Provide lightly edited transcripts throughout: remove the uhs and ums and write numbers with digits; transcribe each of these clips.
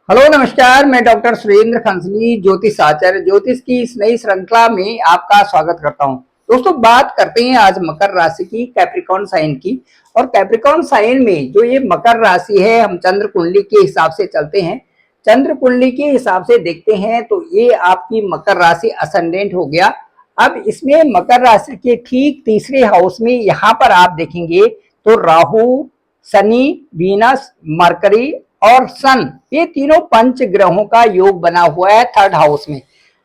Hello नमस्कार, मैं doctor Surendra खंसली ज्योतिष आचार्य ज्योतिष की इस नई श्रृंखला में आपका स्वागत करता हूं। दोस्तों, बात करते हैं आज मकर राशि की, कैप्रिकॉर्न साइन की। और कैप्रिकॉर्न साइन में जो ये मकर राशि है, हम चंद्र कुंडली के हिसाब से चलते हैं। चंद्र कुंडली के हिसाब से देखते हैं तो ये आपकी मकर राशि असेंडेंट हो गया। अब इसमें मकर राशि के ठीक तीसरे हाउस में यहाँ पर आप देखेंगे तो राहु, शनि, वीनस, मरकरी और सन, ये तीनों पंच ग्रहों का योग बना हुआ है थर्ड हाउस में।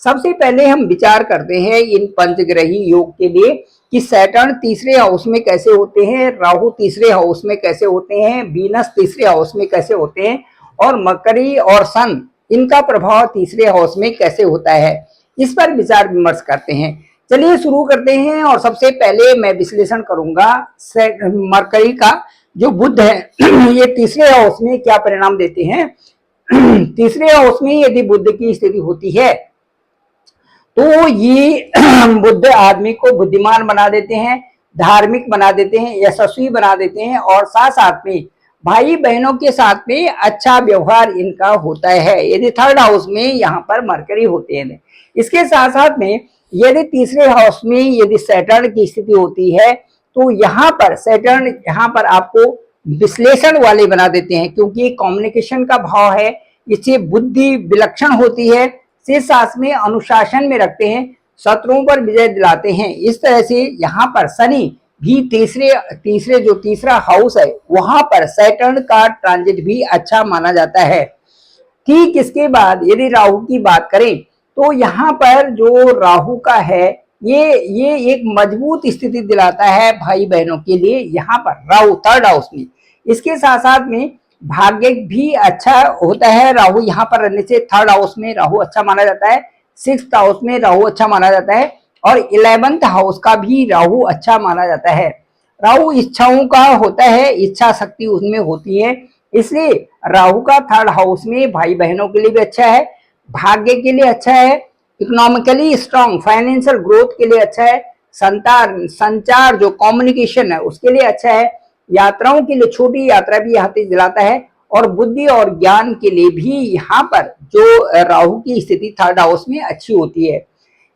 सबसे पहले हम विचार करते हैं इन पंचग्रही योग के लिए कि सैटर्न तीसरे हाउस में कैसे होते हैं, राहु तीसरे हाउस में कैसे होते हैं, वीनस तीसरे हाउस में कैसे होते हैं और मकरी और सन, इनका प्रभाव तीसरे हाउस में कैसे होता है, इस पर विचार विमर्श करते हैं। चलिए शुरू करते हैं। और सबसे पहले मैं विश्लेषण करूंगा मरकरी का। जो बुध है ये तीसरे हाउस में क्या परिणाम देते हैं। तीसरे हाउस में यदि बुध की स्थिति होती है तो ये बुध आदमी को बुद्धिमान बना देते हैं, धार्मिक बना देते हैं, यशस्वी बना देते हैं और साथ साथ में भाई बहनों के साथ में अच्छा व्यवहार इनका होता है यदि थर्ड हाउस में यहाँ पर मरकरी होते हैं। इसके साथ साथ में यदि तीसरे हाउस में यदि सैटर्न की स्थिति होती है तो यहाँ पर सैटर्न यहाँ पर आपको विश्लेषण वाले बना देते हैं, क्योंकि कम्युनिकेशन का भाव है, इससे बुद्धि विलक्षण होती है, से साथ में अनुशासन में रखते हैं, शत्रुओं पर विजय दिलाते हैं। इस तरह से यहाँ पर शनि भी तीसरे जो तीसरा हाउस है वहां पर सैटर्न का ट्रांजिट भी अच्छा माना जाता है। ठीक इसके बाद यदि राहु की बात करें तो यहाँ पर जो राहु का है ये एक मजबूत स्थिति दिलाता है भाई बहनों के लिए, यहाँ पर राहु थर्ड हाउस में। इसके साथ साथ में भाग्य भी अच्छा होता है। राहु यहाँ पर रहने से थर्ड हाउस में राहु अच्छा माना जाता है, सिक्स्थ हाउस में राहु अच्छा माना जाता है और 11th हाउस का भी राहु अच्छा माना जाता है। राहु इच्छाओं का होता है, इच्छा शक्ति उसमें होती है, इसलिए राहु का थर्ड हाउस में भाई बहनों के लिए भी अच्छा है, भाग्य के लिए अच्छा है, इकोनॉमिकली स्ट्रांग फाइनेंशियल ग्रोथ के लिए अच्छा है, संचार जो कम्युनिकेशन है उसके लिए अच्छा है, यात्राओं के लिए छोटी यात्रा भी यहाँ पे दिलाता है और बुद्धि और ज्ञान के लिए भी यहाँ पर जो राहु की स्थिति थर्ड हाउस में अच्छी होती है।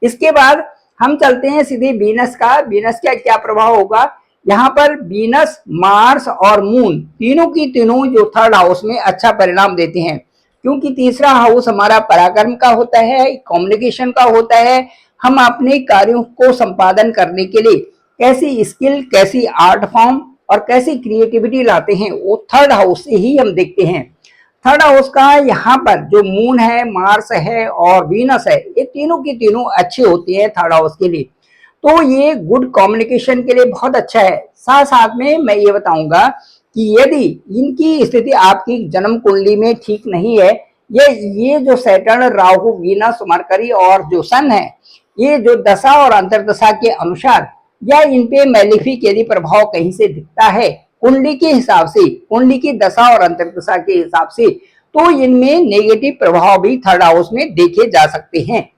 इसके बाद हम चलते हैं सीधे वीनस का। वीनस का क्या प्रभाव होगा। यहाँ पर वीनस, मार्स और मून तीनों की तीनों जो थर्ड हाउस में अच्छा परिणाम देते हैं, क्योंकि तीसरा हाउस हमारा पराक्रम का होता है, कम्युनिकेशन का होता है। हम अपने कार्यों को संपादन करने के लिए कैसी स्किल, कैसी आर्ट फॉर्म और कैसी क्रिएटिविटी लाते हैं वो थर्ड हाउस से ही हम देखते हैं। थर्ड हाउस का यहाँ पर जो मून है, मार्स है और वीनस है, ये तीनों की तीनों अच्छी होती है थर्ड हाउस के लिए, तो ये गुड कम्युनिकेशन के लिए बहुत अच्छा है। साथ साथ में मैं ये बताऊंगा कि यदि इनकी स्थिति आपकी जन्म कुंडली में ठीक नहीं है, ये जो सैटर्न, राहु, वीनस, मरकरी और जो सन है, ये जो दशा और अंतर्दशा के अनुसार या इन पे मैलिफिक यदि प्रभाव कहीं से दिखता है कुंडली के हिसाब से, कुंडली की दशा और अंतर्दशा के हिसाब से, तो इनमें नेगेटिव प्रभाव भी थर्ड हाउस में देखे जा सकते हैं।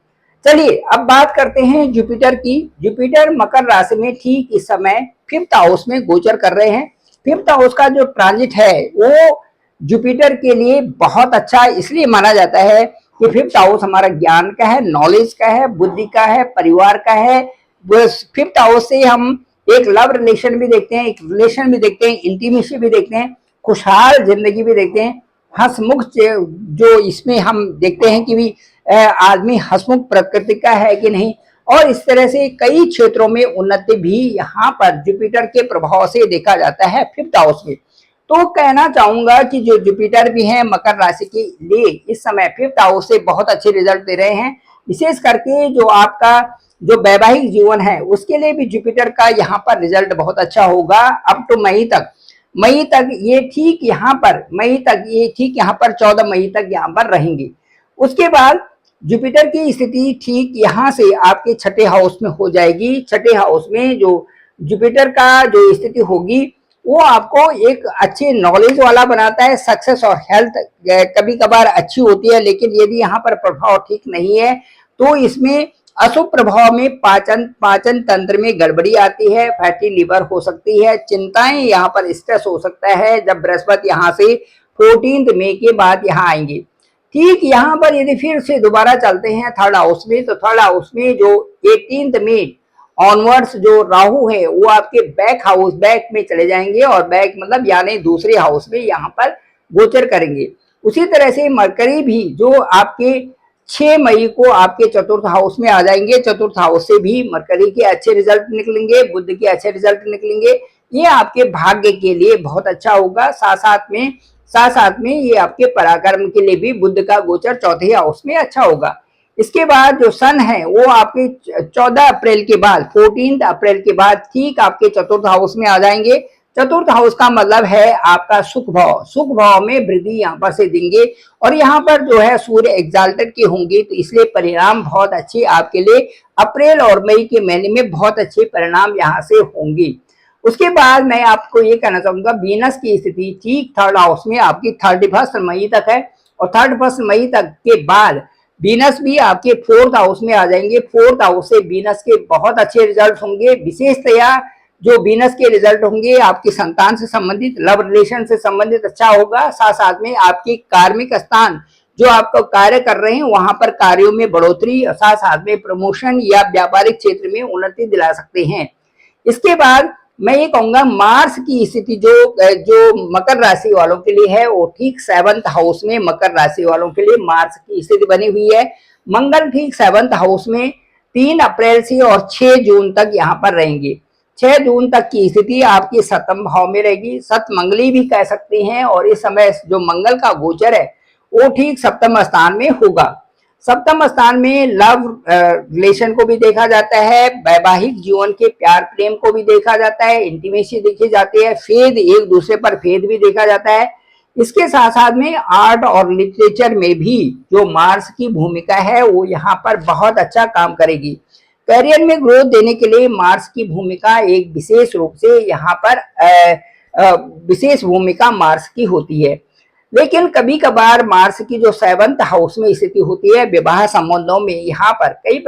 चलिए अब बात करते हैं जुपिटर की। जुपिटर मकर राशि में ठीक इस समय फिफ्थ हाउस में गोचर कर रहे हैं। फिफ्थ हाउस का जो ट्रांजिट है वो जुपिटर के लिए बहुत अच्छा इसलिए माना जाता है कि फिफ्थ हाउस हमारा ज्ञान का है, नॉलेज का है, बुद्धि का है, परिवार का है। फिफ्थ हाउस से हम एक लव रिलेशन भी देखते हैं, एक रिलेशन भी देखते हैं, इंटीमेसी भी देखते हैं, खुशहाल जिंदगी भी देखते हैं, हंसमुख जो इसमें हम देखते हैं कि भी आदमी हंसमुख प्रकृति का है कि नहीं, और इस तरह से कई क्षेत्रों में उन्नति भी यहाँ पर जुपिटर के प्रभाव से देखा जाता है फिफ्थ हाउस में। तो कहना चाहूंगा कि जो जुपिटर भी है मकर राशि के लिए इस समय फिफ्थ हाउस से बहुत अच्छे रिजल्ट दे रहे हैं। विशेष करके जो आपका जो वैवाहिक जीवन है उसके लिए भी जुपिटर का यहाँ पर रिजल्ट बहुत अच्छा होगा अप टू मई तक। मई तक ये ठीक यहाँ पर, मई तक ये ठीक यहाँ पर 14 मई तक यहाँ पर रहेंगे। उसके बाद जुपिटर की स्थिति ठीक यहाँ से आपके छठे हाउस में हो जाएगी। छठे हाउस में जो जुपिटर का जो स्थिति होगी वो आपको एक अच्छे नॉलेज वाला बनाता है। सक्सेस और हेल्थ कभी कभार अच्छी होती है, लेकिन यदि यहाँ पर प्रभाव ठीक नहीं है तो इसमें अशुभ प्रभाव में पाचन तंत्र में गड़बड़ी आती है, फैटी लिवर हो सकती है, चिंताएं यहाँ पर स्ट्रेस हो सकता है जब बृहस्पति यहाँ से 14 मई के बाद यहाँ आएंगे। ठीक यहाँ पर यदि फिर से दोबारा चलते हैं थर्ड हाउस में, तो थर्ड हाउस में जो 18 मई ऑनवर्ड्स जो राहु है वो आपके बैक हाउस, बैक में चले जाएंगे, और बैक मतलब यानी दूसरे हाउस में यहाँ पर गोचर करेंगे। उसी तरह से मरकरी भी जो आपके 6 मई को आपके चतुर्थ हाउस में आ जाएंगे। चतुर्थ हाउस से भी मरकरी के अच्छे रिजल्ट निकलेंगे, बुध के अच्छे रिजल्ट निकलेंगे। ये आपके भाग्य के लिए बहुत अच्छा होगा। साथ साथ में ये आपके पराक्रम के लिए भी बुध का गोचर चौथे हाउस में अच्छा होगा। इसके बाद जो सन है वो आपके 14 अप्रैल के बाद, 14 अप्रैल के बाद ठीक आपके चतुर्थ हाउस में आ जाएंगे। चतुर्थ हाउस का मतलब है आपका सुख भाव, सुख भाव में वृद्धि यहाँ पर से देंगे, और यहाँ पर जो है सूर्य एग्जाल्टेड के होंगे, तो इसलिए परिणाम बहुत अच्छे आपके लिए अप्रैल और मई के महीने में बहुत अच्छे परिणाम यहाँ से होंगे। उसके बाद मैं आपको ये कहना चाहूंगा, वीनस की स्थिति ठीक थर्ड हाउस में आपकी 31 मई तक है, और 31 मई तक के बाद वीनस भी आपके फोर्थ हाउस में आ जाएंगे। फोर्थ हाउस से वीनस के बहुत अच्छे रिजल्ट होंगे। विशेषतया जो वीनस के रिजल्ट होंगे आपकी संतान से संबंधित, लव रिलेशन से संबंधित अच्छा होगा। साथ साथ में आपकी कार्मिक स्थान जो आपको कार्य कर रहे हैं वहां पर कार्यों में बढ़ोतरी, और साथ साथ में प्रमोशन या व्यापारिक क्षेत्र में उन्नति दिला सकते हैं। इसके बाद मैं ये कहूंगा मार्स की स्थिति जो मकर राशि वालों के लिए है वो ठीक 7th हाउस में मकर राशि वालों के लिए मार्स की स्थिति बनी हुई है। मंगल ठीक 7th हाउस में 3 अप्रैल से और 6 जून तक यहाँ पर रहेंगे। 6 जून तक की स्थिति आपकी सप्तम भाव में रहेगी, सतमंगली भी कह सकते हैं, और इस समय जो मंगल का गोचर है वो ठीक सप्तम स्थान में होगा। सप्तम स्थान में लव रिलेशन को भी देखा जाता है, वैवाहिक जीवन के प्यार प्रेम को भी देखा जाता है, इंटीमेसी देखी जाती है, फेद, एक दूसरे पर फेद भी देखा जाता है। इसके साथ साथ में आर्ट और लिटरेचर में भी जो मार्स की भूमिका है वो यहाँ पर बहुत अच्छा काम करेगी। करियर में ग्रोथ देने के लिए मार्स की भूमिका एक विशेष रूप से यहाँ पर विशेष भूमिका मार्स की होती है। लेकिन कभी कभार मार्स की जो 7th हाउस में स्थिति होती है विवाह संबंधों में यहाँ पर कई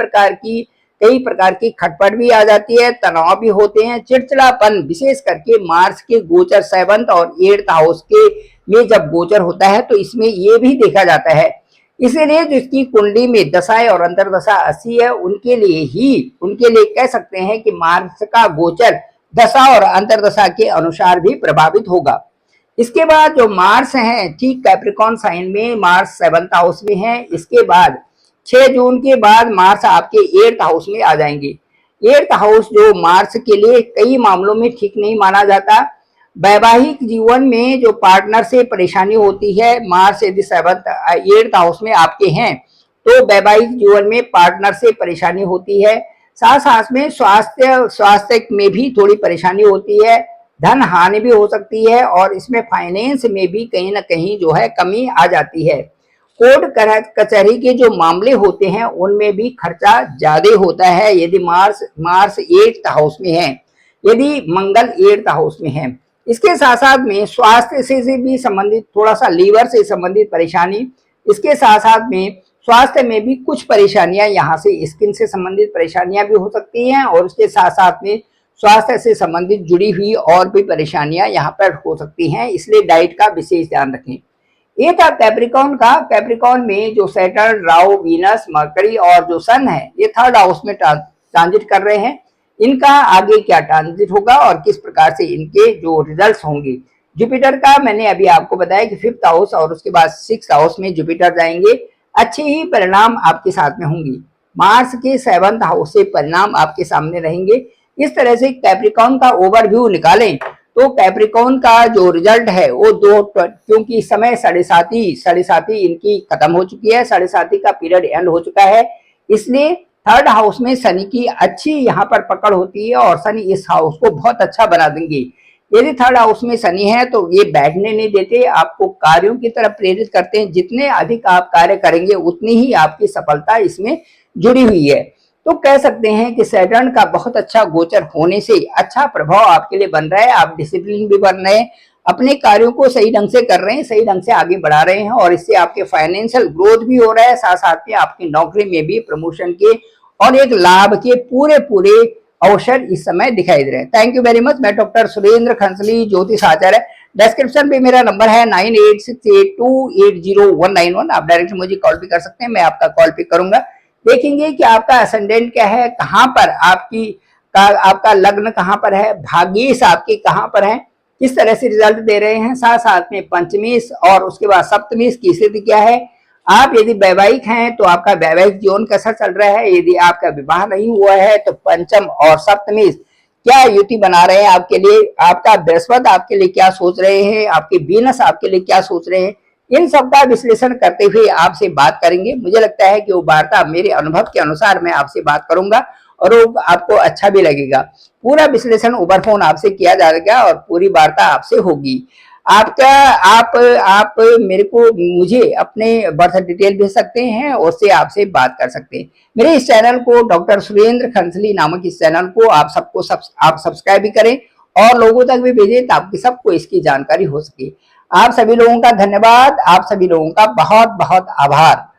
प्रकार की खटपट भी आ जाती है, तनाव भी होते हैं, चिड़चिड़ापन, विशेष करके मार्स के गोचर 7th और 8th हाउस के में जब गोचर होता है तो इसमें ये भी देखा जाता है। इसीलिए जिसकी कुंडली में दशाएं और अंतरदशा 80 है उनके लिए कह सकते हैं कि मार्स का गोचर दशा और अंतरदशा के अनुसार भी प्रभावित होगा। इसके बाद जो मार्स है ठीक कैप्रिकॉर्न साइन में मार्स 7th हाउस में है। इसके बाद 6 जून के बाद मार्स आपके 8th हाउस में आ जाएंगे। 8th हाउस जो मार्स के लिए कई मामलों में ठीक नहीं माना जाता। वैवाहिक जीवन में जो पार्टनर से परेशानी होती है, मार्स यदि 8th हाउस में आपके हैं तो वैवाहिक जीवन में पार्टनर से परेशानी होती है। साथ साथ में स्वास्थ्य में भी थोड़ी परेशानी होती है, धन हानि भी हो सकती है, और इसमें फाइनेंस में भी कहीं ना कहीं जो है कमी आ जाती है। कोर्ट कचहरी के जो मामले होते हैं उनमें भी खर्चा ज्यादा होता है यदि मार्स 8th हाउस में है, यदि मंगल 8th हाउस में है। इसके साथ साथ में स्वास्थ्य से भी संबंधित थोड़ा सा लीवर से संबंधित परेशानी, इसके साथ साथ में स्वास्थ्य में भी कुछ परेशानियां यहाँ से स्किन से संबंधित परेशानियां भी हो सकती हैं, और उसके साथ साथ में स्वास्थ्य से संबंधित जुड़ी हुई और भी परेशानियां यहाँ पर हो सकती हैं, इसलिए डाइट का विशेष ध्यान रखें। ये था कैप्रिकॉर्न का। कैप्रिकॉर्न में जो सैटर्न, राहु, वीनस, मरकरी और जो सन है ये 3rd हाउस में ट्रांजिट कर रहे हैं। इनका आगे क्या ट्रांजिट होगा और किस प्रकार से इनके जो रिजल्ट्स होंगे। जुपिटर का मैंने अभी आपको बताया कि 5th हाउस और उसके बाद 6th हाउस में जुपिटर जाएंगे, अच्छे ही परिणाम आपके साथ में होंगे। मार्स के 7th हाउस से परिणाम आपके सामने रहेंगे। इस तरह से कैप्रिकॉर्न का ओवरव्यू निकालें तो कैप्रिकॉर्न का जो रिजल्ट है वो क्योंकि इस समय 7.5 इनकी खत्म हो चुकी है, 7.5 का पीरियड एंड हो चुका है, इसलिए 3rd हाउस में शनि की अच्छी यहाँ पर पकड़ होती है और शनि इस हाउस को बहुत अच्छा बना देंगे। यदि 3rd हाउस में शनि है तो ये बैठने नहीं देते, आपको कार्यों की तरफ प्रेरित करते हैं। जितने अधिक आप कार्य करेंगे उतनी ही आपकी सफलता इसमें जुड़ी हुई है। तो कह सकते हैं कि सैटर्न का बहुत अच्छा गोचर होने से अच्छा प्रभाव आपके लिए बन रहा है। आप डिसिप्लिन भी बन रहे हैं, अपने कार्यों को सही ढंग से कर रहे हैं, सही ढंग से आगे बढ़ा रहे हैं, और इससे आपके फाइनेंशियल ग्रोथ भी हो रहा है। साथ साथ में आपकी नौकरी में भी प्रमोशन के और एक लाभ के पूरे अवसर इस समय दिखाई दे रहे हैं। Thank you very much. मैं डॉक्टर सुरेंद्र खंसली, ज्योतिष आचार्य, डिस्क्रिप्शन पे मेरा नंबर है 9868280191। आप डायरेक्ट मुझे कॉल भी कर सकते हैं, मैं आपका कॉल पिक करूंगा। देखेंगे कि आपका असेंडेंट क्या है, कहाँ पर आपका लग्न कहाँ पर है, भाग्येश आपके कहाँ पर है, किस तरह से रिजल्ट दे रहे हैं, साथ साथ में पंचमेश और उसके बाद सप्तमेश की स्थिति क्या है। आप यदि वैवाहिक हैं तो आपका वैवाहिक जीवन कैसा चल रहा है, यदि आपका विवाह नहीं हुआ है तो पंचम और सप्तमेश क्या युति बना रहे हैं आपके लिए, आपका बृहस्पति आपके लिए क्या सोच रहे हैं, आपके वीनस आपके लिए क्या सोच रहे हैं, इन सब का विश्लेषण करते हुए आपसे बात करेंगे। मुझे लगता है कि वो वार्ता मेरे अनुभव के अनुसार मैं आपसे बात करूंगा और वो आपको अच्छा भी लगेगा। पूरा विश्लेषण ओवर फोन आपसे किया जाएगा और पूरी वार्ता आपसे होगी। आपका आप मेरे को मुझे अपने बर्थ डिटेल भेज सकते हैं और उससे आपसे बात कर सकते हैं। मेरे इस चैनल को डॉक्टर सुरेंद्र खंसली नामक इस चैनल को आप सब्सक्राइब भी करें और लोगों तक भी भेजें ताकि सबको इसकी जानकारी हो सके। आप सभी लोगों का धन्यवाद, आप सभी लोगों का बहुत बहुत आभार।